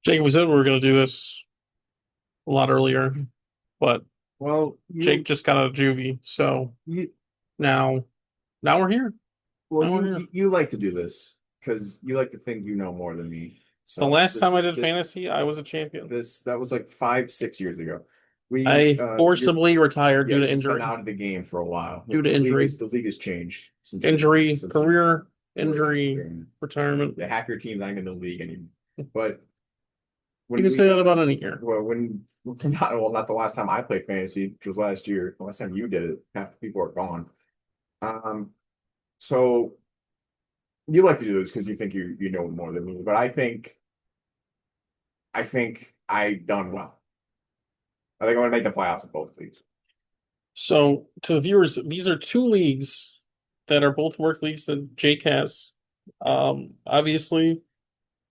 Jake, we said we were going to do this a lot earlier, but Well, Jake just got out of juvie, so you now now we're here. well Now we're you here. you, you like to do this because you like to think you know more than me. The So last time I did fantasy, I was a champion. that was like 5, 6 years ago. We I forcibly retired Yeah, due to you've been injury. out of the game for a while. Due to injury, The league has changed injury, since you career, were injury, retirement. the half your team's not in the league anymore. But You when can say we that about any year. well when not the last time I played fantasy, which was last year. The last time you did it, half the people are gone. Um, so you like to do this because you think you know more than me, but I think I done well. I think I'm gonna make the playoffs in both leagues. So, to the viewers, these are two leagues that are both work leagues that Jake has. Obviously,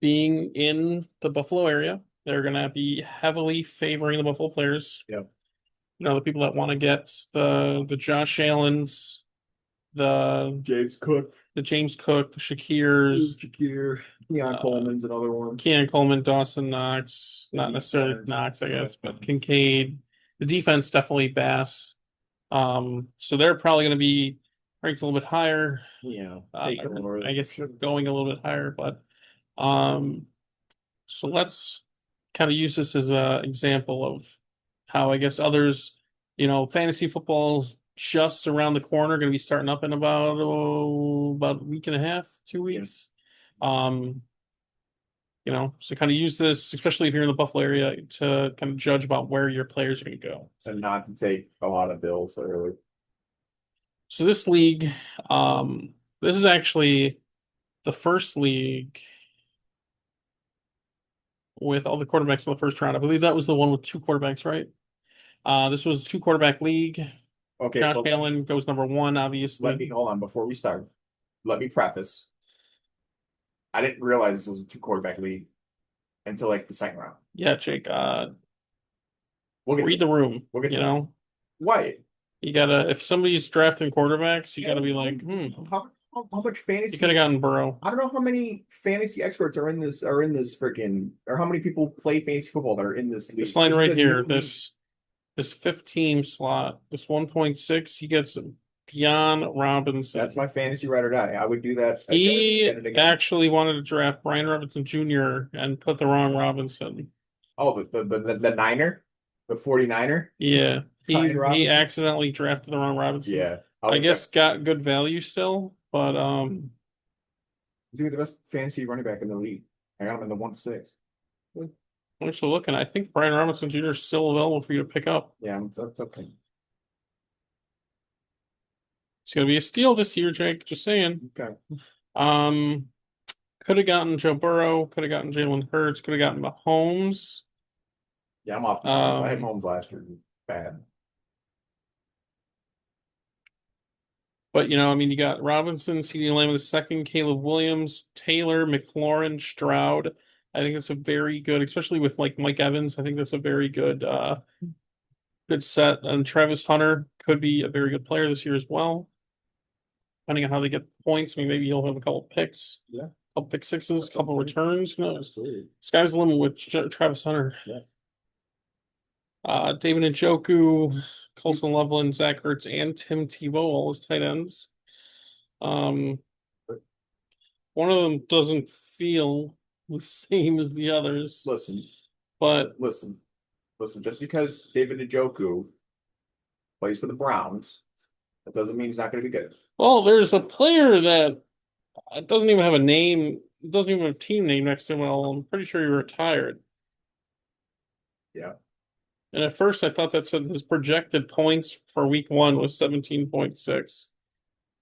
being in the Buffalo area, they're going to be heavily favoring the Buffalo players. Yep. The people that want to get the Josh Allens, the James Cook, the James Cook, the Shakirs, Shakir, Keon uh, Coleman's another one. Keon Coleman, Dawson Knox, The not necessarily defense. Knox, I guess, but Kincaid. The defense definitely Bass. So they're probably going to be ranked a little bit higher. Yeah, taking I over. guess going a little bit higher, but um, so let's kind of use this as an example of how I guess others, fantasy football's just around the corner, going to be starting up in about a week and a half, 2 weeks. Um, so kind of use this, especially if you're in the Buffalo area, to kind of judge about where your players are going to go. And not to take a lot of bills early. So this league, this is actually the first league with all the quarterbacks in the first round. I believe that was the one with two quarterbacks, right? This was a two quarterback league. Okay, Josh well, Allen goes number one, let obviously. me hold on before we start. Let me preface. I didn't realize this was a two quarterback league until like the second round. Yeah, Jake, We'll get to read that. the room, We'll get to that. you know. Why? You gotta if somebody's drafting quarterbacks, you gotta be like, How much you could have fantasy? gotten Burrow. I don't know how many fantasy experts are in this freaking or how many people play fantasy football that are in this This league. line This is right a new here, league. this 15 slot, this 1.6, he gets Bijan That's Robinson. my fantasy ride or die. I would do that again He and again. actually wanted to draft Brian Robinson Jr. and put the wrong Robinson. Oh, the Niner, the 49er, Yeah, Brian he Robinson. accidentally drafted the wrong Robinson. Yeah. I guess got good value still, but He's gonna be the best fantasy running back in the league. I got him in the 1-6. I'm actually looking. I think Brian Robinson Jr. is still available for you to pick up. Yeah, it's up to It's gonna be a steal this year, Jake. Just saying. Okay. Um, could have gotten Joe Burrow, could have gotten Jalen Hurts, could have gotten Mahomes. Yeah, I'm off Mahomes. I had Um, Mahomes last year. Bad. but I mean, you got Robinson, CeeDee Lamb in the second, Caleb Williams, Taylor, McLaurin, Stroud. I think it's a very good, especially with like Mike Evans. I think that's a very good set. And Travis Hunter could be a very good player this year as well, depending on how they get points. I mean, maybe he'll have a couple picks, Yeah, couple pick sixes, couple returns. Who knows? absolutely. Sky's the limit with Travis Hunter. Yeah. David Njoku, Colson Loveland, Zach Ertz, and Tim Tebow, all his tight ends. Um, one of them doesn't feel the same as the others, Listen, but listen, listen. Just because David Njoku plays for the Browns, that doesn't mean he's not going to be good. well, there's a player that doesn't even have a name, doesn't even have a team name next to him. Well, I'm pretty sure he retired. Yeah. And at first, I thought that said his projected points for week one was 17.6. So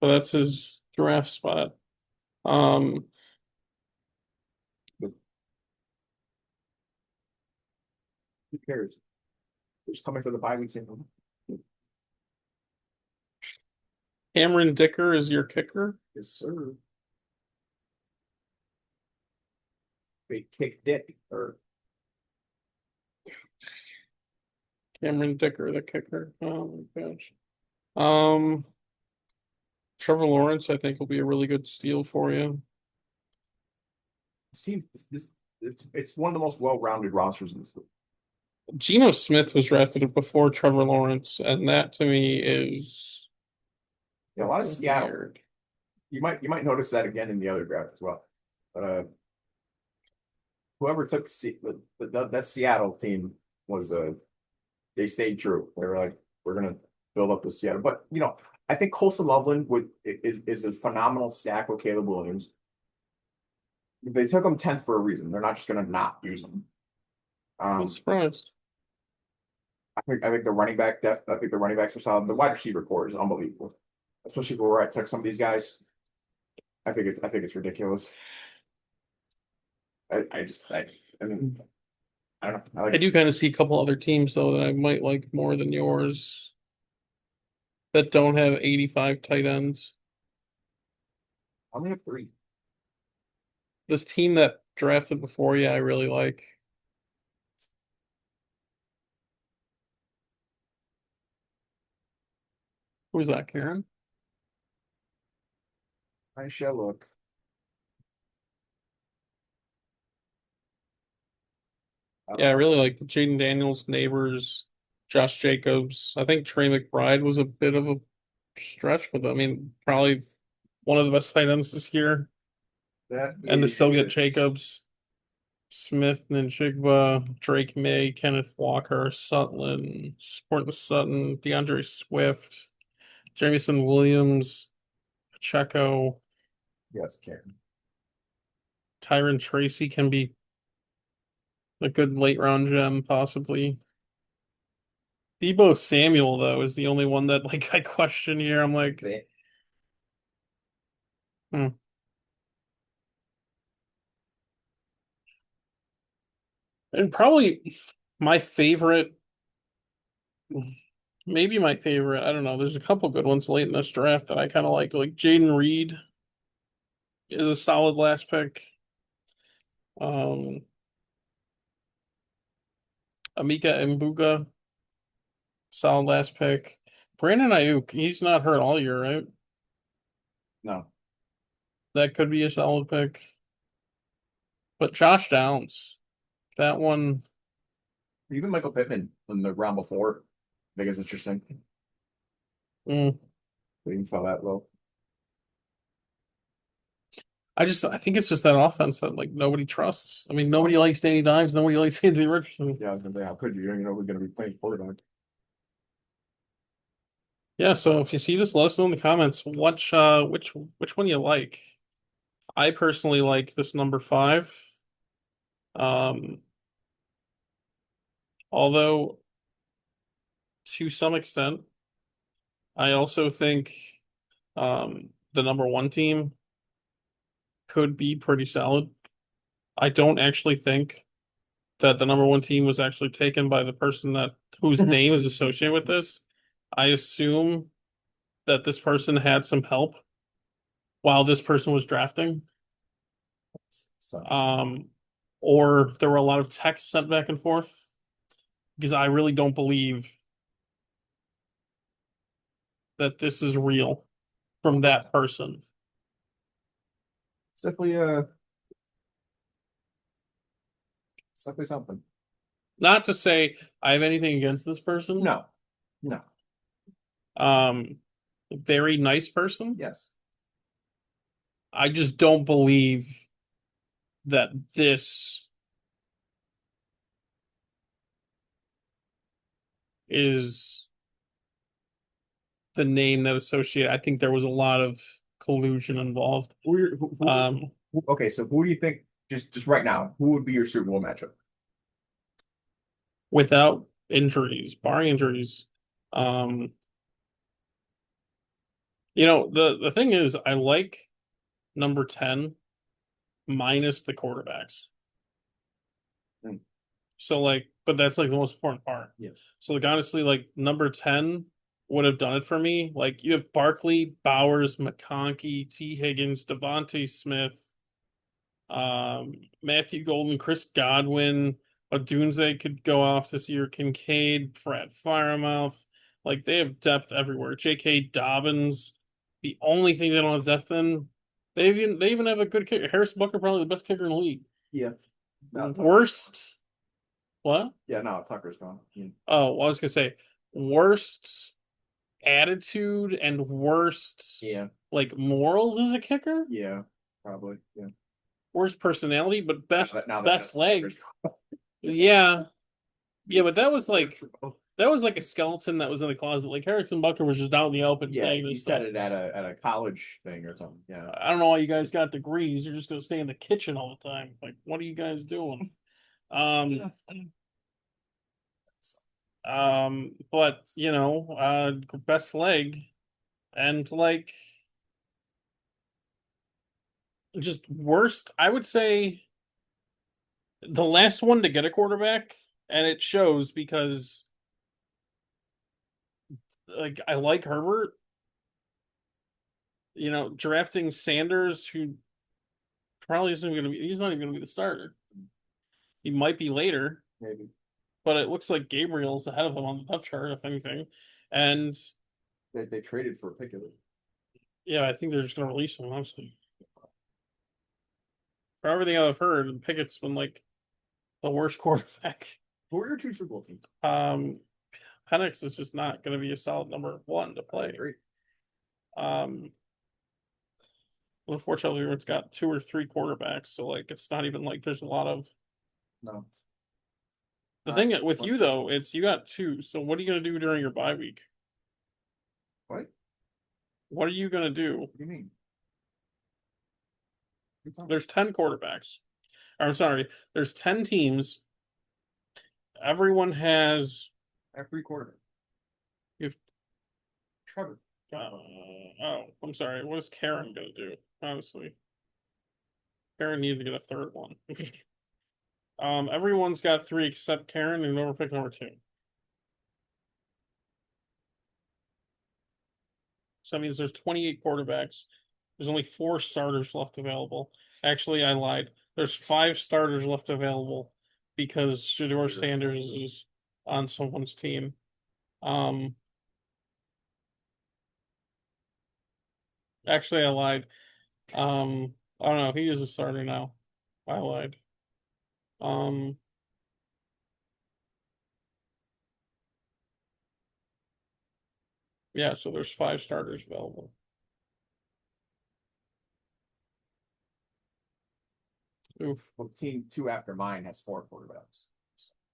that's his draft spot. Um, But who cares? Who's coming for the bye week? Cameron Dicker is your kicker. Yes, sir. They kick dick or Cameron Dicker, the kicker. Oh my gosh. Um, Trevor Lawrence, I think, will be a really good steal for you. this team. This it's one of the most well-rounded rosters in this league. Geno Smith was drafted before Trevor Lawrence, and that to me is Yeah, a lot of Seattle. weird. You might notice that again in the other draft as well. But whoever took that Seattle team was they stayed true. They were like, we're gonna build up the Seattle. But I think Colson Loveland is a phenomenal stack with Caleb Williams. They took him 10th for a reason. They're not just gonna not use him. I'm surprised. I think the running back depth, I think the running backs are solid. The wide receiver core is unbelievable, especially for where I took some of these guys. I think it's ridiculous. I mean, I don't know. I do kind of see a couple other teams though that I might like more than yours that don't have 85 tight ends. I only have three. This team that drafted before you, I really like. Who's that, Karen? I shall look. Yeah, I Uh, really like the Jaden Daniels, Neighbors, Josh Jacobs. I think Trey McBride was a bit of a stretch, but I mean, probably one of the best tight ends this year. that And to still get is Jacobs, Smith, Ninchigba, Drake May, Kenneth Walker, Sutton, Sporting Sutton, DeAndre Swift, Jamison Williams, Pacheco, yes, Karen. Tyron Tracy can be a good late round gem, possibly. Debo Samuel, though, is the only one that like I question here. I'm like, They, hmm. And probably my favorite, maybe my favorite. I don't know. There's a couple good ones late in this draft that I kind of like. Like Jaden Reed is a solid last pick. Um, Amika Mbuga, solid last pick. Brandon Ayuk, he's not hurt all year, right? no, That could be a solid pick. But Josh Downs, that one, even Michael Pittman in the round before, I think it's interesting. mm, They even fell that low. I think it's just that offense that like nobody trusts. I mean, nobody likes Danny Dimes, nobody likes Anthony Richardson. Yeah, I was gonna say, how could you? You don't even know who's gonna be playing quarterback. Yeah, so if you see this, let us know in the comments which one you like. I personally like this number five. Um, although to some extent, I also think the number one team could be pretty solid. I don't actually think that the number one team was actually taken by the person that whose name is associated with this. I assume that this person had some help while this person was drafting. So Um, or there were a lot of texts sent back and forth because I really don't believe that this is real from that person. it's definitely it's definitely something. Not to say I have anything against this person. No, no, Um, very nice person. yes. I just don't believe that this is the name that associated. I think there was a lot of collusion involved. Um, Okay, so who do you think just right now? Who would be your Super Bowl matchup? without injuries, barring injuries. Um, the thing is, I like number 10 minus the quarterbacks. Hmm. So like, but that's like the most important part. Yes. So like honestly, like number 10 would have done it for me. Like you have Barkley, Bowers, McConkey, T. Higgins, Devontae Smith, Matthew Golden, Chris Godwin, Odunze could go off this year, Kincaid, Brad Firemouth. Like they have depth everywhere. J.K. Dobbins. The only thing they don't have depth in, they even have a good kicker. Harris Butker, probably the best kicker in the league. Yeah. No, Tucker's gone. Worst. What? Yeah, no, Tucker's gone. Oh, well, I was gonna say worst attitude and worst Yeah, like morals as a kicker. yeah, probably. Yeah. Worst personality, but Now that best Justin Tucker's leg. gone. Yeah, yeah, but that was like a skeleton that was in the closet. Like Harrison Bucker was just out in the open Yeah, saying he this said stuff. it at a college thing or something. Yeah. I don't know why you guys got degrees. You're just gonna stay in the kitchen all the time. Like, what are you guys doing? Um, but best leg and like just worst. I would say the last one to get a quarterback, and it shows because like I like Herbert. Drafting Sanders, who probably isn't going to be. He's not even going to be the starter. He might be later, Maybe but it looks like Gabriel's ahead of him on the depth chart, if anything. And they traded for Pickett. yeah, I think they're just going to release him. Honestly, for everything I've heard, Pickett's been like the worst quarterback. Who are your two Super Bowl teams? Um, Penix is just not going to be a solid number one to I play. agree. Um, Unfortunately, it's got two or three quarterbacks, so like it's not even like there's a lot of. No. The All thing right. with you though, it's you got two. So what are you going to do during your bye week? What? What are you going to do? What do you mean? There's 10 quarterbacks. Or, I'm sorry, there's 10 teams. Everyone has. Every quarter. You've, Trevor. oh, I'm sorry. What is Karen going to do? Honestly, Karen needed to get a third one. Everyone's got three except Karen and whoever picked number two. So that means there's 28 quarterbacks. There's only four starters left available. Actually, I lied. There's five starters left available because Shador Sanders is on someone's team. Um, Actually, I lied. I don't know. He is a starter now. I lied. Um, yeah. So there's five starters available. Oof. Well, team two after mine has four quarterbacks.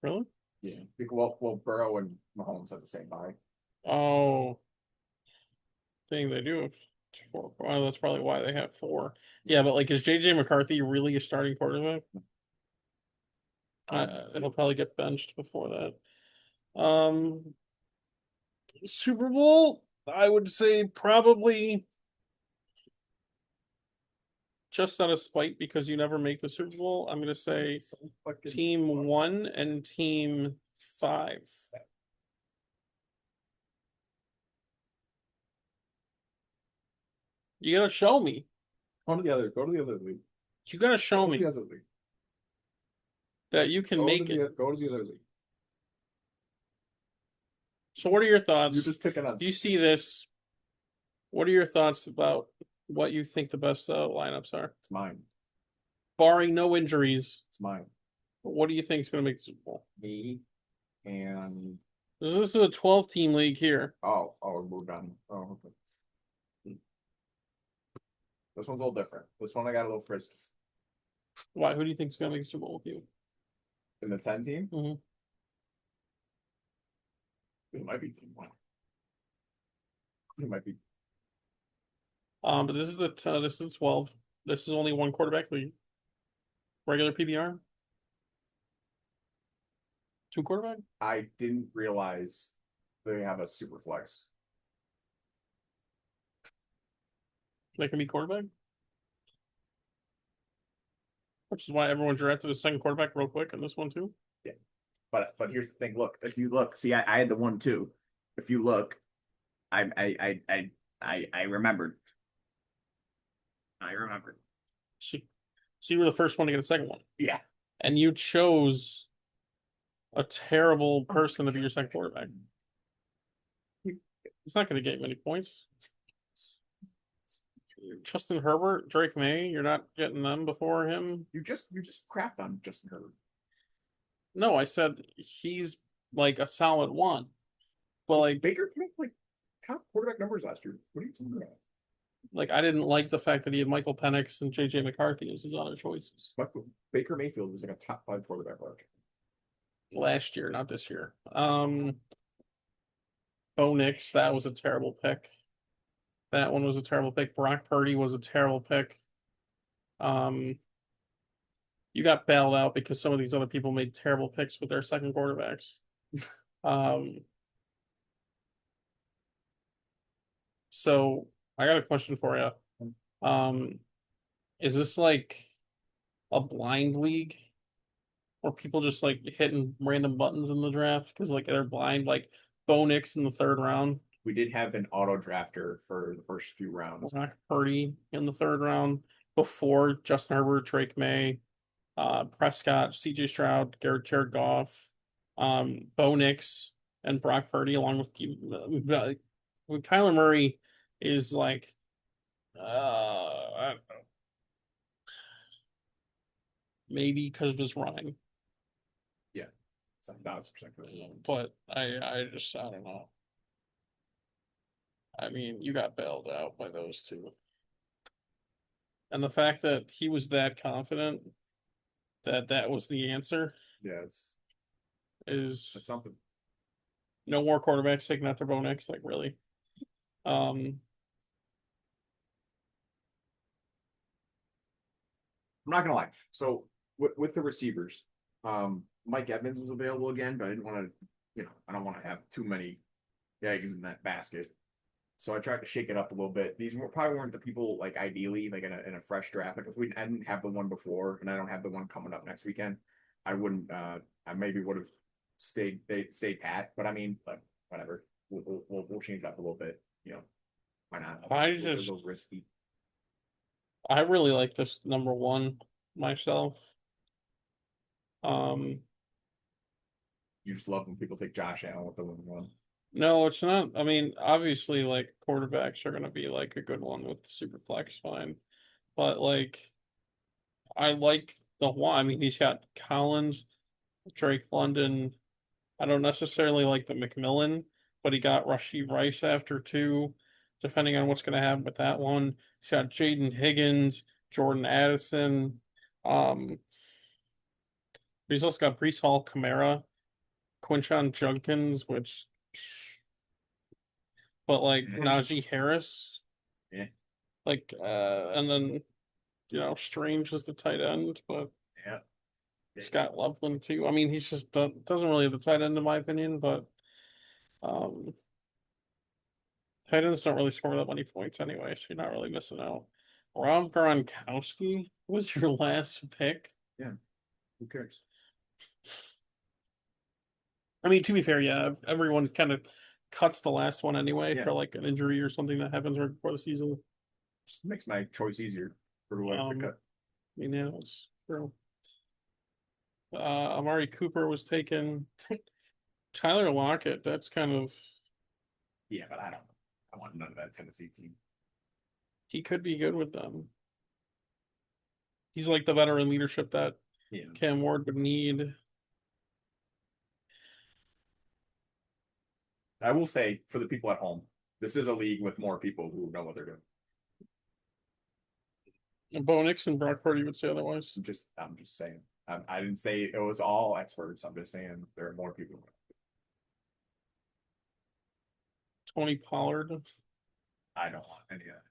Really? Yeah. Well, Burrow and Mahomes have the same bye. Oh, dang, they do have four. Well, that's probably why they have four. Yeah, but like, is JJ McCarthy really a starting quarterback? He'll probably get benched before that. Super Bowl, I would say probably just out of spite because you never make the Super Bowl. I'm going to say team one and team five. You got to show me. Go to the other league. You got to show Go to me the other league. that you can make it. Go to the other league. So, what are your You're thoughts? just picking on. Do you see this? What are your thoughts about what you think the best lineups are? It's mine. Barring no injuries, It's mine. what do you think is going to make the Super Bowl? Me and This is a 12-team league here. we moved on. Oh, okay. This one's a little different. This one I got a little frisky. Why? Who do you think is going to make the Super Bowl with you? In the 10 team, Mm-hmm. it might be team one. It might be. But this is the 12. This is only one quarterback league. Regular PBR, two quarterback. I didn't realize they have a super flex. That can be quarterback. Which is why everyone drafted a second quarterback real quick in this one too. Yeah. But here's the thing. Look, if you look, see, I had the 1-2. If you look, I remembered. I remembered. So you were the first one to get a second one. Yeah. And you chose a terrible person to be your second quarterback. It's not going to get many points. Justin Herbert, Drake May, you're not getting them before him. You just crapped on Justin Herbert. No, I said he's like a solid one. But Baker put up like top quarterback numbers last year. What are you talking about? I didn't like the fact that he had Michael Penix and JJ McCarthy as his other choices Baker Mayfield was like a top five quarterback last year. last year, not this year. Bo Nix, that was a terrible pick. That one was a terrible pick. Brock Purdy was a terrible pick. Um, you got bailed out because some of these other people made terrible picks with their second quarterbacks. Um, so I got a question for you. Um, is this like a blind league where people just like hitting random buttons in the draft because like they're blind, like Bo Nix in the third round, We did have an auto drafter for the first few rounds. Brock Purdy in the third round before Justin Herbert, Drake May, Prescott, CJ Stroud, Jared Goff, Bo Nix, and Brock Purdy, along with Kyler Murray is like, maybe because of his running, Yeah, it's 1,000% correct. but I don't know. I mean, you got bailed out by those two, and the fact that he was that confident that that was the answer Yeah, is it's something. no more quarterbacks taking out their Bo Nix, like really. Um, I'm not gonna lie. So with the receivers, Mike Evans was available again, but I didn't want to, I don't want to have too many eggs in that basket. So I tried to shake it up a little bit. These probably weren't the people like ideally like in a fresh draft. Like if I didn't have the one before and I don't have the one coming up next weekend, I wouldn't. I maybe would have stayed pat. But I mean, like whatever. We'll change it up a little bit. Why not? I A just little risky. I really like this number one myself. Um, You just love when people take Josh Allen with the one. no, it's not. I mean, obviously, like quarterbacks are gonna be like a good one with the super flex fine, but like I like the one. I mean, he's got Collins, Drake London. I don't necessarily like the McMillan, but he got Rashee Rice after two, depending on what's gonna happen with that one. He's got Jaden Higgins, Jordan Addison. Um, he's also got Brees Hall, Kamara, Quinshon Judkins, which, but like Najee Harris, Yeah, and then Strange is the tight end, but yeah. Scott Loveland too. I mean, he's just doesn't really have the tight end in my opinion, but um, tight ends don't really score that many points anyway, so you're not really missing out. Rob Gronkowski was your last pick. Yeah. Who cares? I mean, to be fair, yeah, everyone kind of cuts the last one anyway Yeah. for like an injury or something that happens right before the season. Just makes my choice easier for whoever to cut. I mean, yeah, it's true. Amari Cooper was taken. Tyler Lockett, that's kind of Yeah, but I don't. I want none of that Tennessee team. he could be good with them. He's like the veteran leadership that Yeah. Cam Ward would need. I will say for the people at home, this is a league with more people who know what they're doing. Bo Nix and Brock Purdy would say otherwise. I'm just saying. I didn't say it was all experts. I'm just saying there are more people. Tony Pollard. I don't want any of that.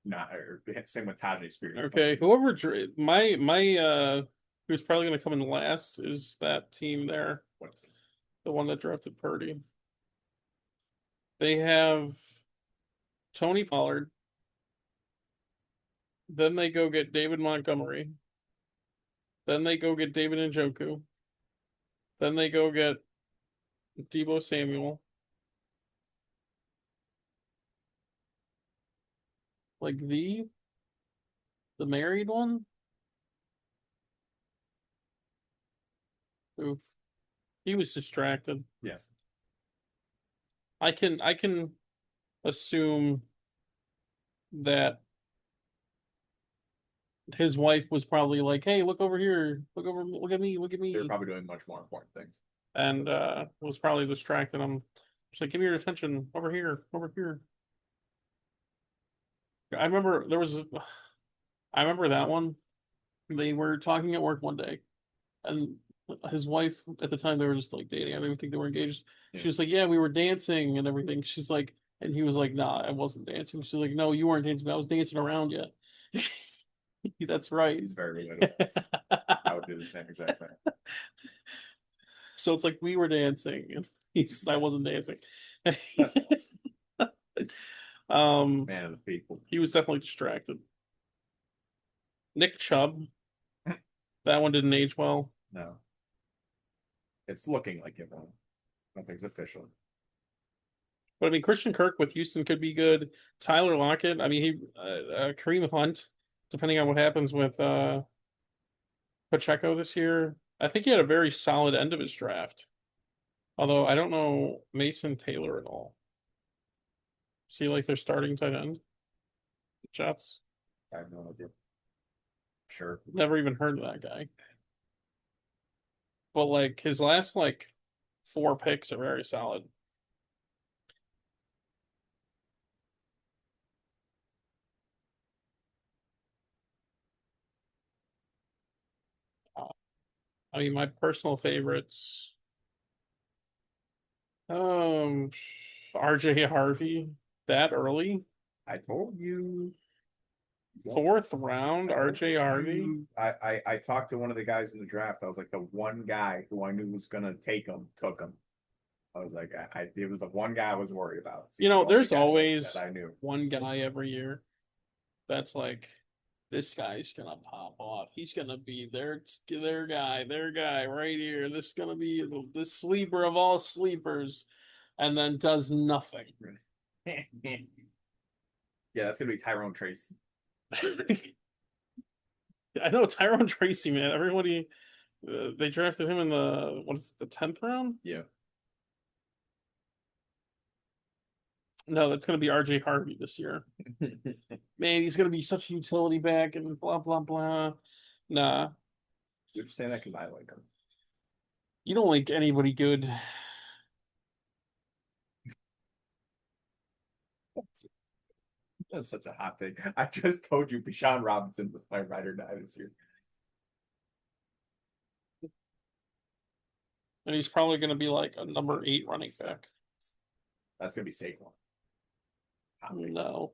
Not or same with Tajay Spears. Okay, whoever my who's probably going to come in last is that team there, What team? the one that drafted Purdy. They have Tony Pollard. Then they go get David Montgomery. Then they go get David Njoku. Then they go get Debo Samuel. Like the married one? Oof. He was distracted. Yes. I can assume that his wife was probably like, "Hey, look over here, look over, look at me, look at They're me," probably doing much more important things. and was probably distracting him. She's like, "Give me your attention over here, over here." I remember there was, I remember that one. They were talking at work one day, and his wife at the time they were just like dating. I don't even think they were engaged. Yeah. She was like, "Yeah, we were dancing and everything." She's like, and he was like, "Nah, I wasn't dancing." She's like, "No, you weren't dancing. I was dancing around you." That's right. He's very relatable. I would do the same exact thing. So it's like we were dancing and I wasn't dancing. That's awesome. um, Man of the people. he was definitely distracted. Nick Chubb, that one didn't age well. No, it's looking like it won't. Nothing's official. But I mean, Christian Kirk with Houston could be good. Tyler Lockett, I mean, Kareem Hunt, depending on what happens with Pacheco this year. I think he had a very solid end of his draft. Although I don't know Mason Taylor at all. See, like their starting tight end, Jets. I have no idea. Sure. Never even heard of that guy. But like his last like four picks are very solid. Uh, I mean, my personal favorites, um, RJ Harvey, that early, I told you. fourth round, I told RJ Harvey. you. I talked to one of the guys in the draft. I was like, the one guy who I knew was gonna take him took him. I was like, it was the one guy I was worried about. It's You the know, only there's guy always that I knew. one guy every year that's like, this guy's gonna pop off. He's gonna be their guy right here. This is gonna be the sleeper of all sleepers, and then does nothing. Yeah, that's gonna be Tyrone Tracy. I know Tyrone Tracy, man. Everybody, they drafted him in the what is it, the 10th round? Yeah. No, that's gonna be RJ Harvey this year. Man, he's gonna be such a utility back and blah blah blah. Nah, You're just saying that because I like him. you don't like anybody good. That's such a hot take. I just told you Bijan Robinson was my ride or die this year. And he's probably gonna be like a number 8 running back. That's gonna be Saquon. No.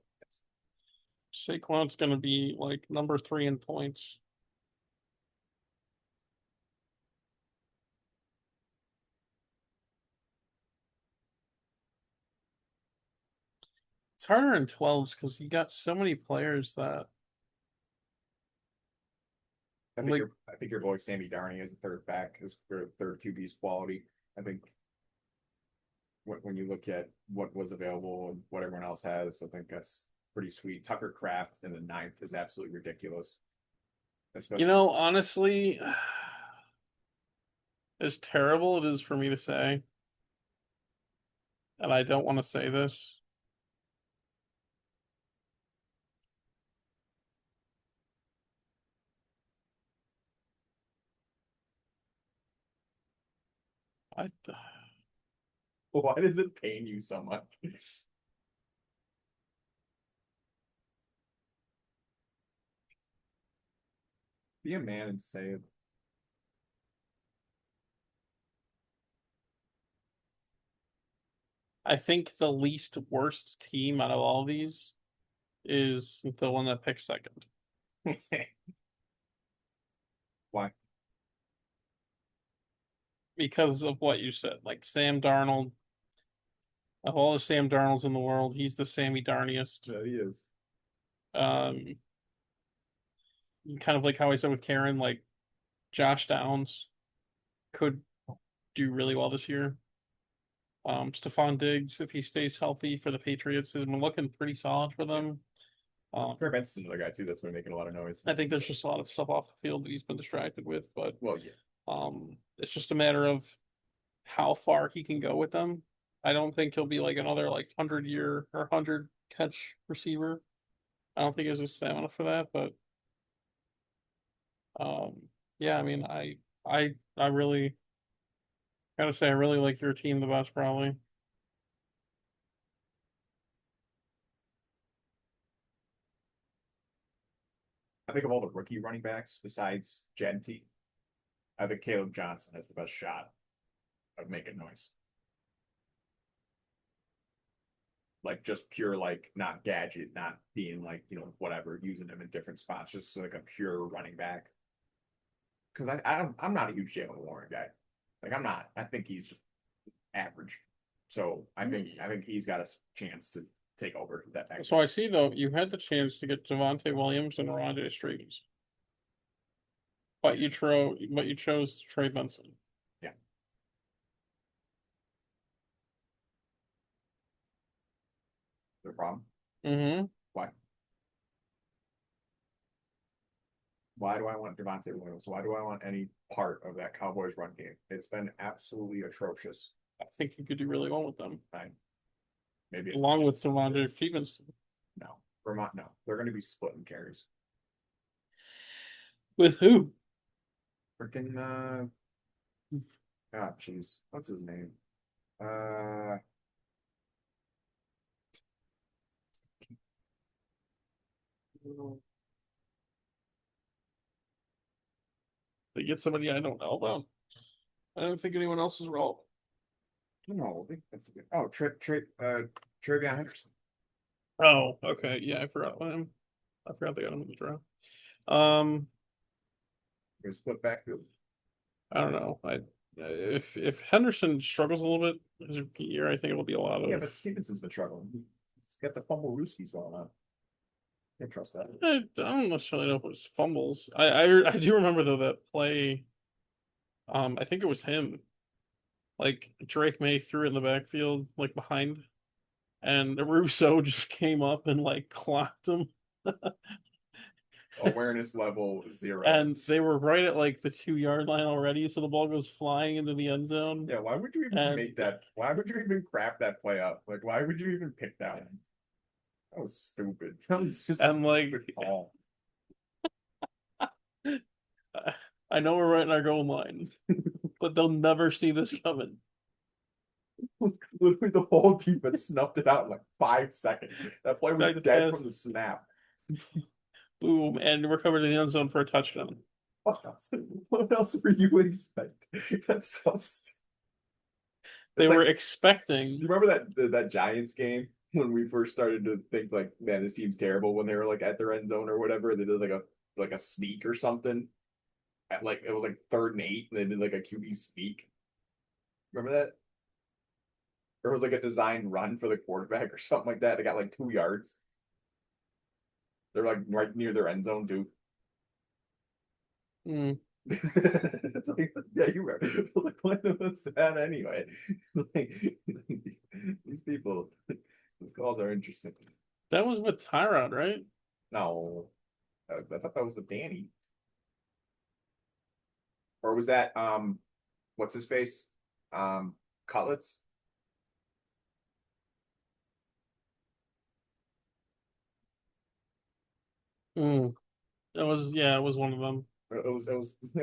Saquon's gonna be like number 3 in points. It's harder in 12s because you got so many players that like I think your boy Sammy Darney is a third back, is third QB's quality. I think when you look at what was available and what everyone else has, I think that's pretty sweet. Tucker Kraft in the ninth is absolutely ridiculous. you Especially know, honestly, as terrible it is for me to say, and I don't want to say this. I why does it pain you so much? Be a man and say it. I think the least worst team out of all these is the one that picks second Why? because of what you said. Like Sam Darnold, of all the Sam Darnolds in the world, he's the Sammy Darniest. Yeah, he is. Um, kind of like how I said with Karen, like Josh Downs could do really well this year. Stephon Diggs, if he stays healthy for the Patriots, has been looking pretty solid for them. Trey Benson's another guy too that's been making a lot of noise. I think there's just a lot of stuff off the field that he's been distracted with, but Well, yeah. it's just a matter of how far he can go with them. I don't think he'll be like another like 100-year or 100 catch receiver. I don't think he has the stamina for that, but Yeah, I mean, I really gotta say I really like your team the best, probably. I think of all the rookie running backs besides Genty, I think Caleb Johnson has the best shot of making noise. Like just pure, like not gadget, not being like, whatever, using him in different spots, just like a pure running back. Because I'm not a huge Jalen Warren guy. Like I'm not. I think he's just average. So I think he's got a chance to take over that So backfield. I see though you had the chance to get Javonte Williams and Rondé Streams, but you chose Trey Benson. Yeah, no problem. Mm-hmm. Why? Why do I want Devontae Williams? Why do I want any part of that Cowboys run game? It's been absolutely atrocious. I think you could do really well with them, I, maybe it's along with Savondre Stevenson. no. Vermont, no. They're going to be splitting carries. With who? Freaking, ah, jeez. What's his name? Uh, They get somebody I don't know about. I don't think anyone else is relevant. no. Oh, Travion Henderson. Oh, okay. Yeah, I forgot about him. I forgot they got him in the draft. Um, They split backfield. I don't know. I if Henderson struggles a little bit his rookie year, I think it'll be a lot Yeah, of. but Stevenson's been struggling. He's got the fumble rooskies going on. Can't trust that. I don't necessarily know if it was fumbles. I do remember though that play. I think it was him. Like Drake May threw it in the backfield, like behind, and Russo just came up and like clocked him, Awareness level 0. and they were right at like the 2 yard line already, so the ball goes flying into the end zone, Yeah, why would you even and make that? Why would you even crap that play up? Like, why would you even pick that one? That was stupid. That was just a and like stupid call. I know we're right in our goal line, but they'll never see this coming. Literally, the whole defense snuffed it out in like 5 seconds. That play was Back to dead from pass, the snap. boom, and we're covered in the end zone for a touchdown. What else? What else were you expecting? That's so. They It's were like, do expecting. you remember that Giants game when we first started to think like, man, this team's terrible when they were like at their end zone or whatever? They did like a sneak or something. At like it was like 3rd and 8, and they did like a QB sneak. Remember that? Or it was like a design run for the quarterback or something like that. It got like 2 yards. They're like right near their end zone too. Hmm. It's like, yeah, you were. I was like, what was that anyway? Like, these people, these calls are interesting. That was with Tyrod, right? No, I thought that was with Danny, or was that what's his face, Cutlets? Hmm. That was yeah, it was one of them. It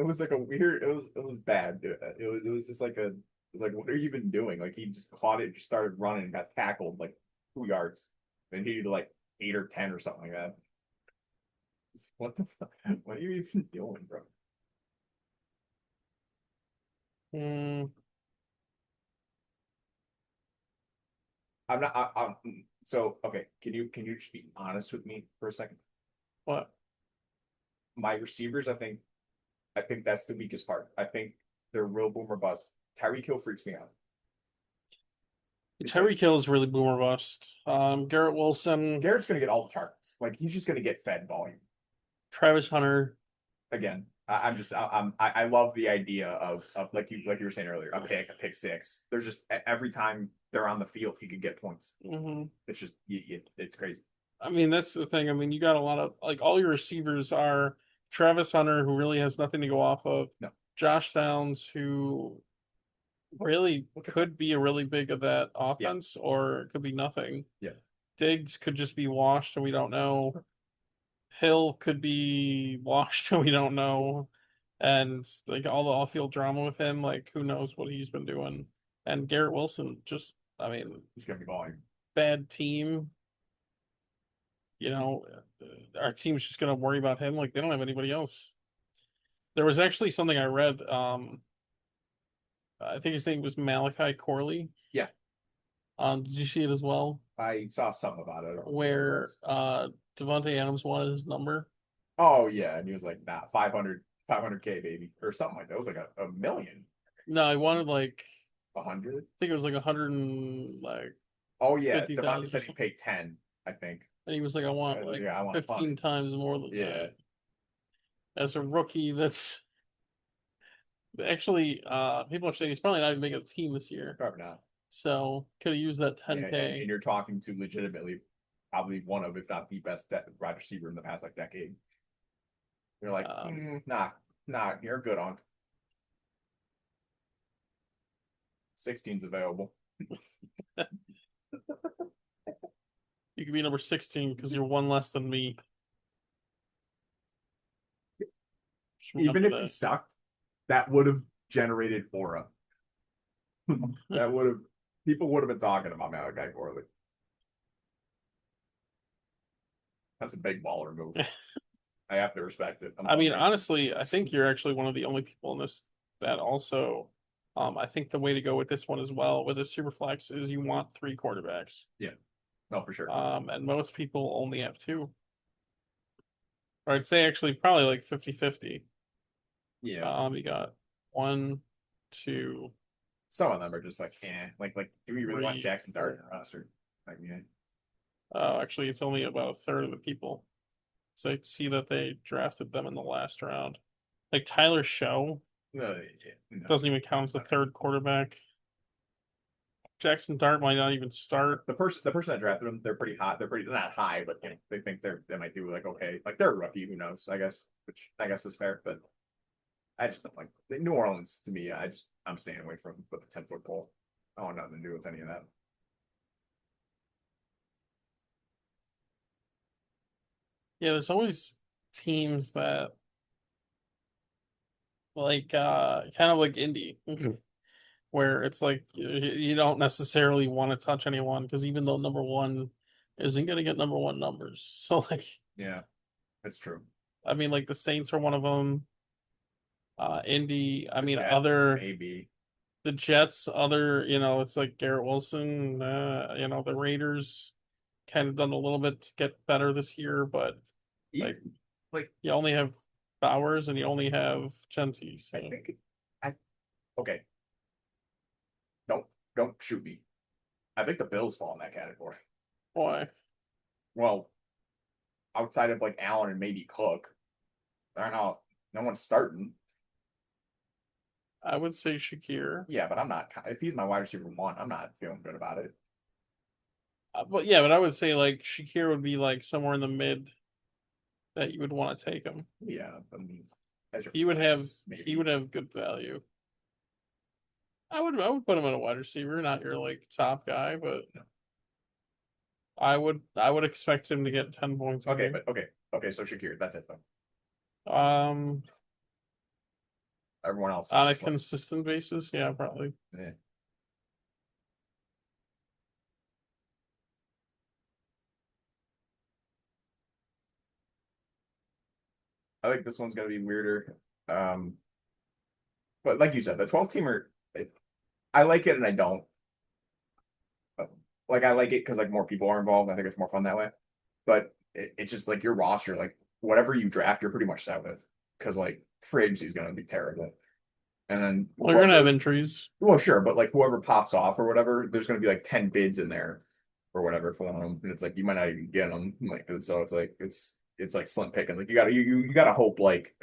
was like a weird. It was bad. It was just like it was like, what are you even doing? Like he just caught it, just started running, and got tackled like 2 yards, and he did like 8 or 10 or something like that. What the fuck? What are you even doing, bro? Hmm. I'm not. So okay. Can you just be honest with me for a second? What? My receivers, I think that's the weakest part. I think they're real boomer bust. Tyreek Hill freaks me out Tyreek because Hill is really boomer bust. Garrett Wilson, Garrett's going to get all the targets. Like he's just going to get fed volume Travis Hunter. again. I'm just I love the idea of like you were saying earlier, a pick six. There's just every time they're on the field, he could get points. Hmm. It's just it's crazy. I mean, that's the thing. I mean, you got a lot of like all your receivers are Travis Hunter, who really has nothing to go off of. No, Josh Downs, who really look at could be a really big of that yeah, offense, or it could be nothing. yeah. Diggs could just be washed, and we don't know. Hill could be washed, we don't know. And like all the off-field drama with him, like who knows what he's been doing. And Garrett Wilson, just I mean, He's gonna be balling. bad team. You know, our team's just gonna worry about him like they don't have anybody else. There was actually something I read. I think his name was Malachi Corley. Yeah, Did you see it as well? I saw something about it. I don't remember what it Where was. Devontae Adams wanted his number. Oh yeah, and he was like, nah, 500K baby, or something like that. It was like a million, No, I wanted like 100. I think it was like 100 and like Oh yeah, Devontae 50,000 or said he something. paid 10, I think. And he was like, I want like Yeah, I want a 15 ton. times more than Yeah, that. As a rookie, that's actually people are saying he's probably not even making a team this year. probably not. So could have used that Yeah, and 10K. you're talking to legitimately probably one of, if not the best wide receiver in the past like decade. You're like, Um, nah, you're good on 16's available. you could be number 16 because you're one less than me. Just Even remember if he that. sucked, that would have generated aura. That would have people would have been talking about Malachi Corley. That's a big baller move. I have to respect it. I'm I mean, hungry. honestly, I think you're actually one of the only people in this that also. I think the way to go with this one as well with a super flex is you want three quarterbacks. Yeah, no, for sure. And most people only have two. Or I'd say actually probably like 50-50. Yeah, You got one, two, some of them are just like, do we really want three, Jackson Dart in four. our roster? Like, yeah, Actually, it's only about a third of the people. So I see that they drafted them in the last round. Like Tyler Show no, yeah, no. doesn't even count as a third quarterback. Jackson Dart might not even start. The person that drafted them, they're pretty hot. They're pretty not high, but they think they might do like okay. Like they're a rookie, who knows? I guess, which I guess is fair. But I just don't like New Orleans to me. I'm staying away from with the 10 foot pole. I want nothing to do with any of that. Yeah, there's always teams that like kind of like Indy, where it's like you don't necessarily want to touch anyone because even though number one isn't gonna get number one numbers. So like Yeah, that's true. I mean like the Saints are one of them. Indy, I The mean Jets, other maybe. the Jets, other, it's like Garrett Wilson, the Raiders kind of done a little bit to get better this year, but like Even like you only have Bowers and you only have Genty, I so think I okay. Don't don't shoot me. I think the Bills fall in that category. why? Well, outside of like Allen and maybe Cook, I don't know. No one's starting. I would say Shakir. Yeah, but I'm not. If he's my wide receiver one, I'm not feeling good about it. But yeah, but I would say like Shakir would be like somewhere in the mid that you would want to take him. Yeah, I mean, as your He would have flex, he maybe. would have good value. I would put him in a wide receiver, not your like top guy, but I would expect him to get 10 points a Okay, game. but okay. So Shakir, that's it though. Um Everyone else is on a just like, consistent basis, yeah, probably. eh. I think this one's gonna be weirder. Um, but like you said, the 12 teamer, I like it and I don't. Like I like it because like more people are involved. I think it's more fun that way. But it's just like your roster, like whatever you draft, you're pretty much set with. Because like free agency is gonna be terrible. And then Well, you're gonna have whoever, injuries. well, sure, but like whoever pops off or whatever, there's gonna be like 10 bids in there or whatever for them. And it's like you might not even get them. Like so it's like it's like slim picking. Like you gotta hope like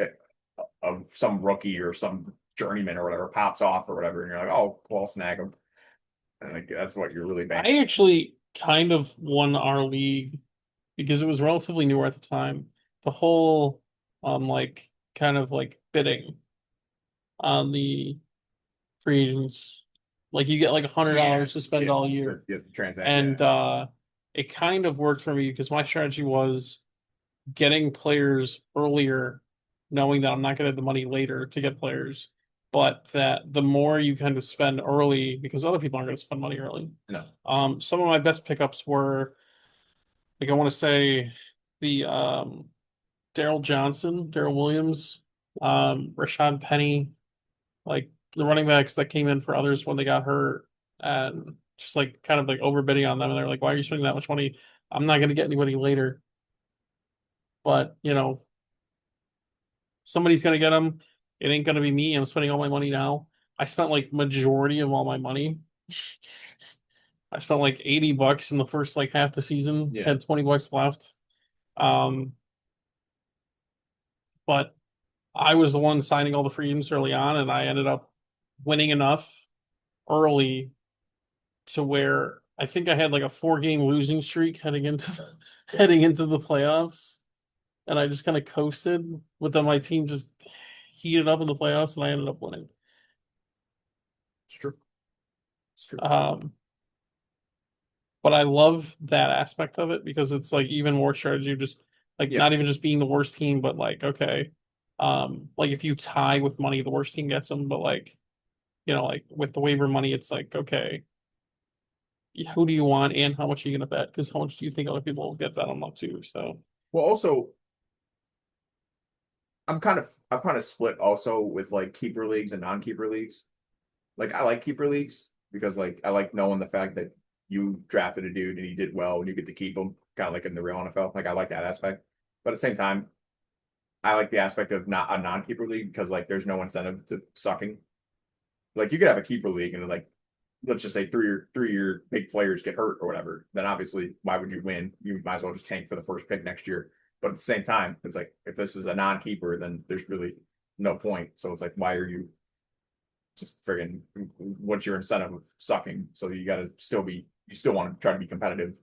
of some rookie or some journeyman or whatever pops off or whatever, and you're like, oh, well, I'll snag him. And like that's what you're really banking. I actually kind of won our league because it was relatively newer at the time. The whole like kind of like bidding on the free agents. Like you get like Yeah, $100 to spend yeah, all year. the transact, yeah. And it kind of worked for me because my strategy was getting players earlier, knowing that I'm not going to have the money later to get players, but that the more you kind of spend early, because other people aren't going to spend money early. No. Some of my best pickups were like I want to say the Daryl Johnson, Daryl Williams, Rashad Penny, like the running backs that came in for others when they got hurt, and just like kind of like overbidding on them, and they're like, "Why are you spending that much money? I'm not going to get anybody later." But somebody's gonna get them. It ain't gonna be me. I'm spending all my money now. I spent like majority of all my money. I spent like $80 in the first like half the season, Yeah. had $20 left. Um, but I was the one signing all the free agents early on, and I ended up winning enough early to where I think I had like a 4 game losing streak heading into heading into the playoffs, and I just kind of coasted with them. My team just heated up in the playoffs, and I ended up winning. It's true. It's true. Um, but I love that aspect of it because it's like even more strategy, just like Yeah. not even just being the worst team, but like, okay, like if you tie with money, the worst team gets them. But like, like with the waiver money, it's like, okay, who do you want and how much are you gonna bet? Because how much do you think other people will get bet on them too? So Well, also, I'm kind of split also with like keeper leagues and non-keeper leagues. Like I like keeper leagues because like I like knowing the fact that you drafted a dude and he did well and you get to keep him, kind of like in the real NFL. Like I like that aspect. But at the same time, I like the aspect of not a non-keeper league because like there's no incentive to sucking. Like you could have a keeper league and like let's just say three of your big players get hurt or whatever, then obviously why would you win? You might as well just tank for the first pick next year. But at the same time, it's like if this is a non-keeper, then there's really no point. So it's like why are you just friggin' what's your incentive of sucking? So you got to still be you still want to try to be competitive.